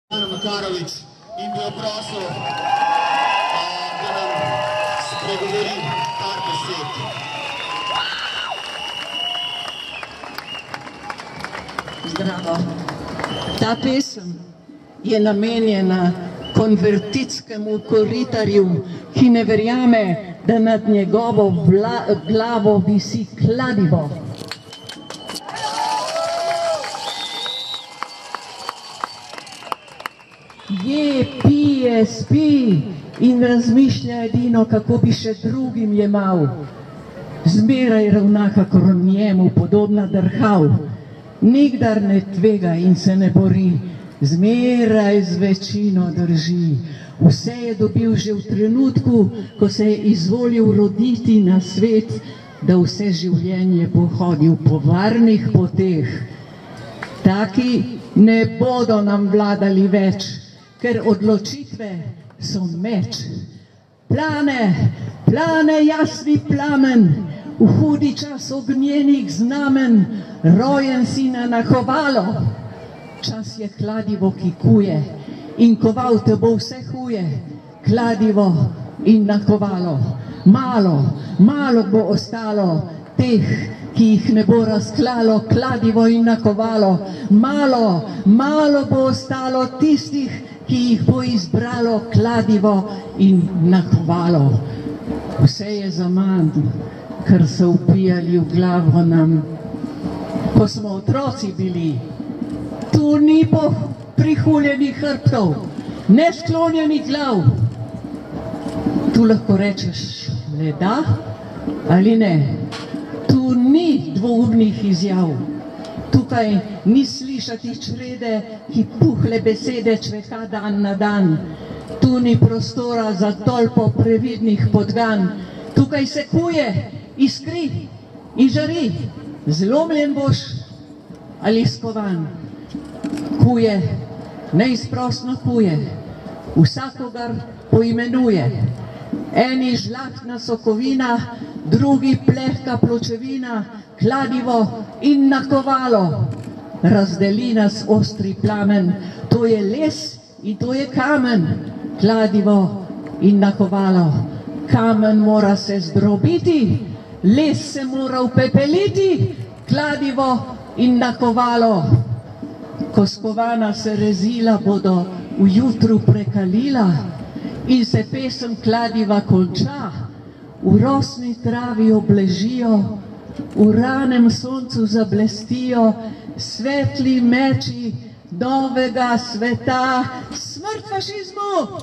Makarovič in bi jo prosil, da nam spregovori par besed. Zdravo. Ta pesem je namenjena konvertitskemu koritarju, ki ne verjame, da nad njegovo glavo visi kladivo. Je, pije, spi in razmišlja edino, kako bi še drugim jemal. Zmeraj ravna, kakor njemu podobna drhav. Nikdar ne tvega in se ne bori, zmeraj z večino drži. Vse je dobil že v trenutku, ko se je izvolil roditi na svet, da vse življenje bo hodil po varnih poteh. Taki ne bodo nam vladali več, ker odločitve so meč. Plane, plane jasni plamen, v hudi čas ognjenih znamen, rojen si na nakovalo. Čas je kladivo, ki kuje, in koval te bo vse huje. Kladivo in nakovalo. Malo, malo bo ostalo teh, ki jih ne bo razklalo kladivo in nakovalo. Malo, malo bo ostalo tistih, ki jih bo izbralo kladivo in nakovalo. Vse je zaman, kar so vpijali v glavo nam. Ko smo otroci bili, tu ni prihuljenih hrbtov, ne sklonjenih glav. Tu lahko rečeš le da ali ne. Tu ni dvoumnih izjav. Tukaj ni slišati črede, ki puhle besede čveka dan na dan. Tu ni prostora za tolpo previdnih podgan. Tukaj se kuje, iskri in žari. Zlomljen boš ali skovan. Kuje, neizprosno kuje. Vsakogar poimenuje. Eni žlahtna sokovina, drugi plehka pločevina, kladivo in nakovalo. Razdeli nas ostri plamen, to je les in to je kamen. Kladivo in nakovalo. Kamen mora se zdrobiti, les se mora upepeliti, kladivo in nakovalo. Ko skovana se rezila bodo v jutru prekalila in se pesem kladiva konča, v rosni travi obležijo, v ranem soncu zablestijo svetli meči novega sveta. Smrt fašizmu!